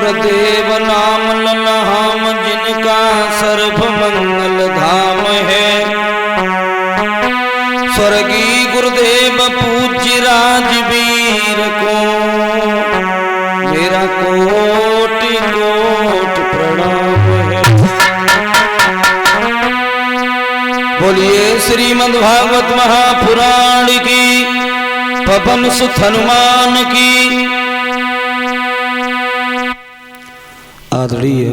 गुरुदेव नाम ललहाम जिनका सर्व मंगल धाम है। स्वर्गीय गुरुदेव पूज्य राजवीर को मेरा कोटि कोटि प्रणाम है। बोलिए श्रीमद्भागवत महापुराण की, पवन सुत हनुमान की। आदरणीय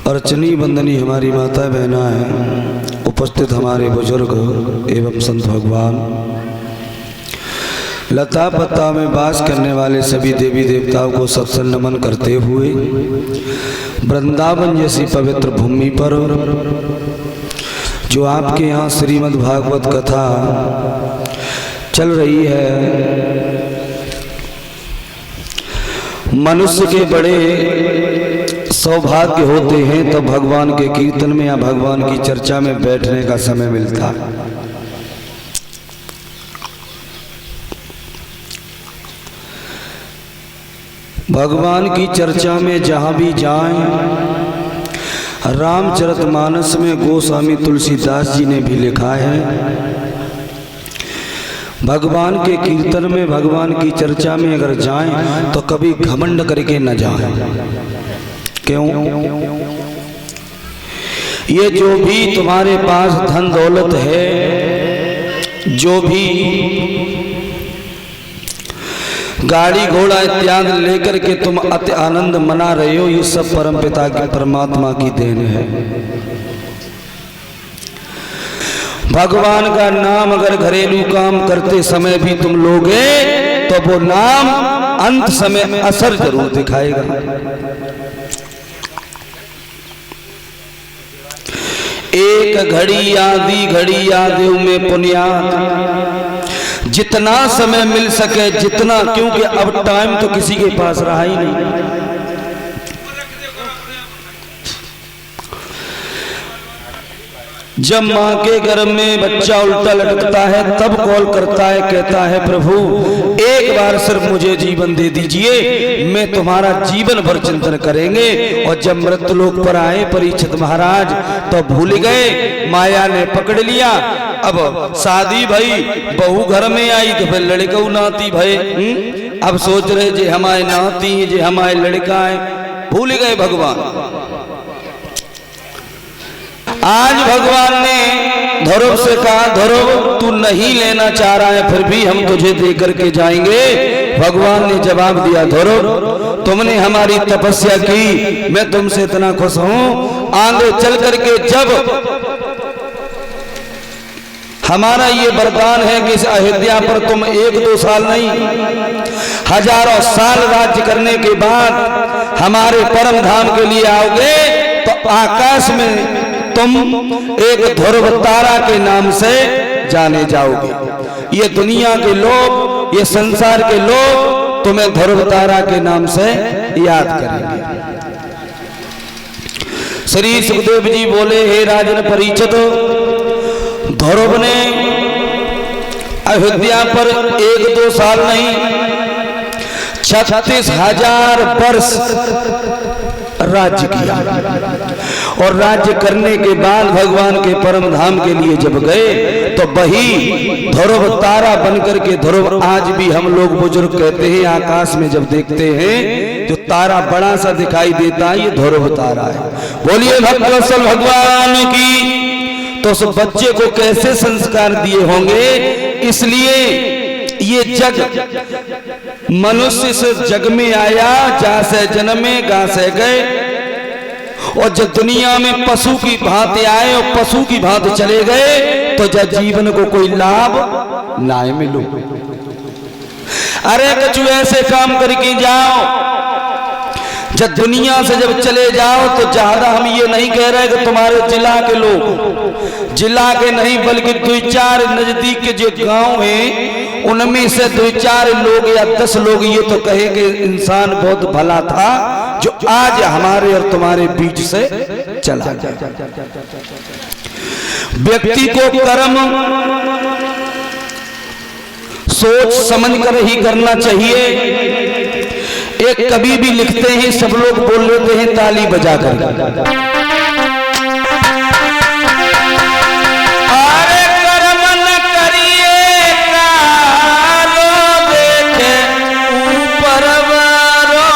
अर्चनी वंदनी हमारी माता बहना है, उपस्थित हमारे बुजुर्ग एवं संत भगवान, लता पत्ता में वास करने वाले सभी देवी देवताओं को सत्संग नमन करते हुए वृंदावन जैसी पवित्र भूमि पर जो आपके यहाँ श्रीमद् भागवत कथा चल रही है, मनुष्य के बड़े सौभाग्य होते हैं तो भगवान के कीर्तन में या भगवान की चर्चा में बैठने का समय मिलता है। भगवान की चर्चा में जहाँ भी जाएं, रामचरितमानस में गोस्वामी तुलसीदास जी ने भी लिखा है, भगवान के कीर्तन में भगवान की चर्चा में अगर जाएं तो कभी घमंड करके न जाएं। क्यों? ये जो भी तुम्हारे पास धन दौलत है, जो भी गाड़ी घोड़ा इत्यादि लेकर के तुम अति आनंद मना रहे हो, ये सब परमपिता की परमात्मा की देन है। भगवान का नाम अगर घरेलू काम करते समय भी तुम लोगे तो वो नाम अंत समय असर जरूर दिखाएगा। एक घड़ी आदि घड़ी आदि में पुण्यात, जितना समय मिल सके जितना, क्योंकि अब टाइम तो किसी के पास रहा ही नहीं। जब माँ के गर्भ में बच्चा उल्टा लटकता है तब कॉल करता है, कहता है प्रभु एक बार सिर्फ मुझे जीवन दे दीजिए, मैं तुम्हारा जीवन भर चिंतन करेंगे। और जब मृत्युलोक पर आए परीक्षित महाराज तो भूल गए, माया ने पकड़ लिया। अब शादी भई, बहू घर में आई तो फिर लड़का नाती भय। अब सोच रहे जे हमारे नाती है, जे हमारे लड़का है, भूल गए भगवान। आज भगवान ने ध्रुव से कहा, ध्रुव तू नहीं लेना चाह रहा है, फिर भी हम तुझे दे करके जाएंगे। भगवान ने जवाब दिया, ध्रुव तुमने हमारी तपस्या की, मैं तुमसे इतना खुश हूं, आगे चल करके जब हमारा ये वरदान है कि इस अयोध्या पर तुम 1-2 साल नहीं, हजारों साल राज्य करने के बाद हमारे परम धाम के लिए आओगे तो आकाश में तुम एक ध्रुव तारा के नाम से जाने जाओगे। ये दुनिया के लोग, ये संसार के लोग तुम्हें ध्रुव तारा के नाम से याद करेंगे। श्री सुखदेव जी बोले, हे राजन परीक्षित, ध्रुव ने अयोध्या पर 1-2 साल नहीं 36,000 वर्ष राज्य किया। और राज्य करने के बाद भगवान के परम धाम के लिए जब गए तो वही ध्रुव तारा बनकर के, ध्रुव आज भी हम लोग बुजुर्ग कहते हैं, आकाश में जब देखते हैं जो तारा बड़ा सा दिखाई देता है, ये ध्रुव तारा है। बोलिए भक्तवत्सल भगवान की। तो उस बच्चे को कैसे संस्कार दिए होंगे, इसलिए ये जग मनुष्य से जग में आया, जा से जन्मे गा से गए, और जब दुनिया में पशु की भांति आए और पशु की भांति चले गए तो जब जीवन को कोई लाभ ना मिलो। अरे कछु ऐसे काम करके जाओ, जब दुनिया से जब चले जाओ तो ज्यादा हम ये नहीं कह रहे कि तुम्हारे जिला के लोग, जिला के नहीं बल्कि 2-4 नजदीक के जो गांव हैं उनमें से 2-4 लोग या 10 लोग ये तो कहे कि इंसान बहुत भला था जो आज हमारे और तुम्हारे बीच से चला। व्यक्ति को कर्म सोच समझ कर ही करना चाहिए। एक कवि भी लिखते हैं, सब लोग बोल लेते हैं ताली बजा कर, अरे कर्म न करिए कालो देखे ऊपर वारो,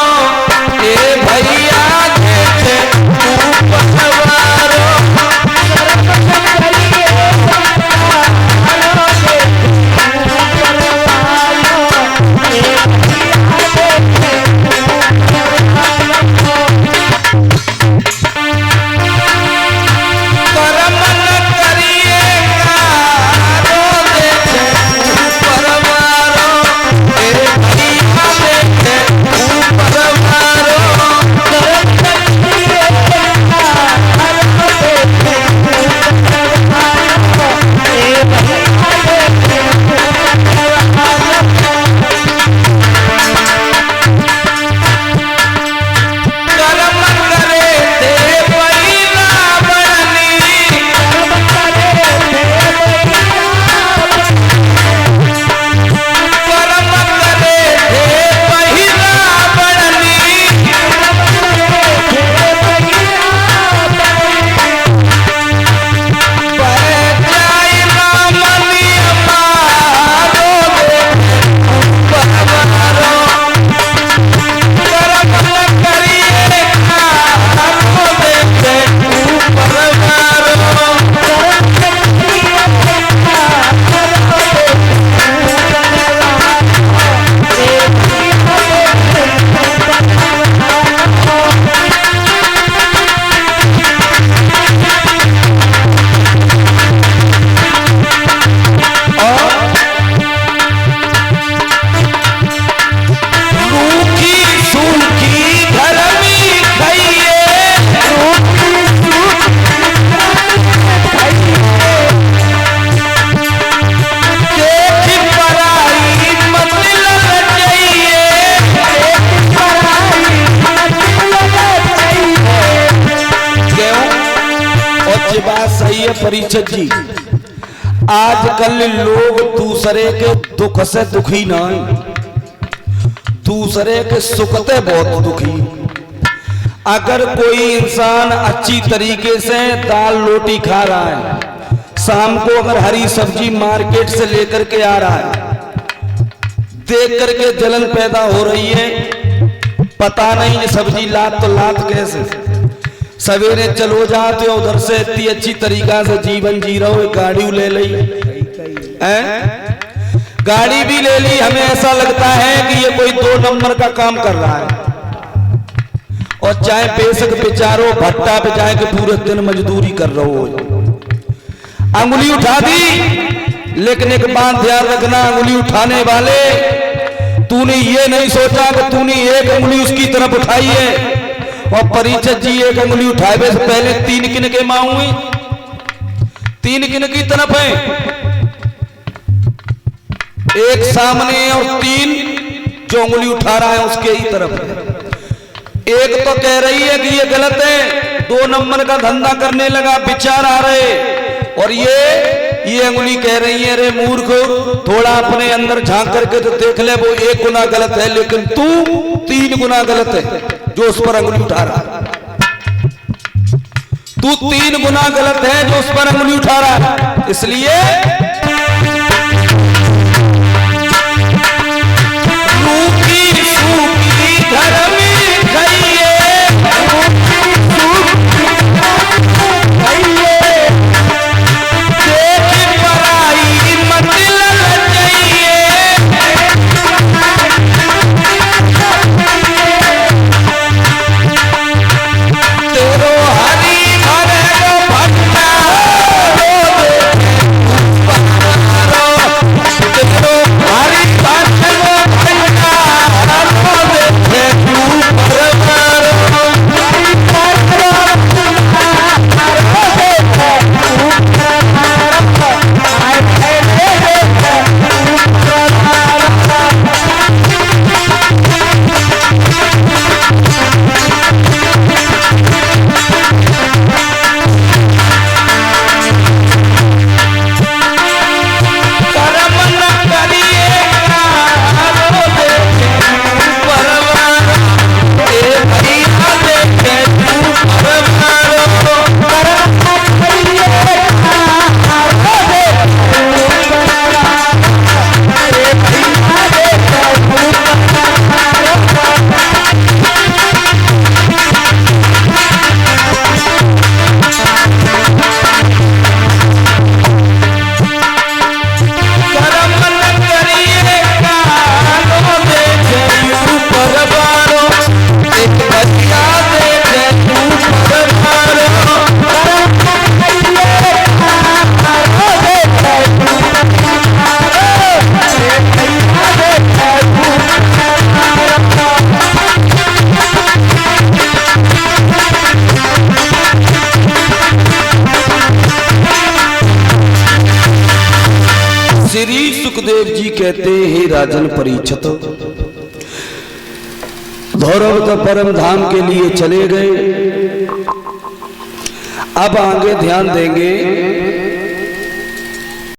ए भैया देखे ऊपर वारो, परिचत जी। आजकल लोग दूसरे के दुख से दुखी ना, दूसरे के सुख से बहुत दुखी। अगर कोई इंसान अच्छी तरीके से दाल रोटी खा रहा है, शाम को अगर हरी सब्जी मार्केट से लेकर के आ रहा है, देख करके जलन पैदा हो रही है, पता नहीं ये सब्जी लात तो लात कैसे। सवेरे चलो जाते हो उधर से, इतनी अच्छी तरीका से जीवन जी रहा हो, गाड़ी ले ली, गाड़ी भी ले ली, हमें ऐसा लगता है कि ये कोई 2 नंबर का काम कर रहा है। और चाहे बेशक बेचारो भट्टा पे जाए के पूरे दिन मजदूरी कर रहे हो, अंगुली उठा दी। लेकिन एक बात ध्यान रखना, अंगुली उठाने वाले, तूने ये नहीं सोचा कि तूने एक अंगुली उसकी तरफ उठाई है। और परिचत जी एक अंगुली उठाए से पहले 3 किन के माँ हुए, 3 किन की तरफ है, एक सामने और 3 जो अंगुली उठा रहा है उसके ही तरफ है। एक तो कह रही है कि ये गलत है, 2 नंबर का धंधा करने लगा, विचार आ रहे, और ये अंगुली कह रही है, अरे मूर्ख, थोड़ा अपने अंदर झांक करके तो देख ले, वो 1 गुना गलत है, लेकिन तू 3 गुना गलत है जो उस पर अंगुली उठा रहा है। तू 3 गुना गलत है जो उस पर अंगुली उठा रहा है। इसलिए रूखी सूखी घर में खाइए, देख पराई मत ललचाइए, तेरो हरी भरे भट्टा रो दे कहते हैं राजन परीक्षित, धौरव तो परम धाम के लिए चले गए। अब आगे ध्यान देंगे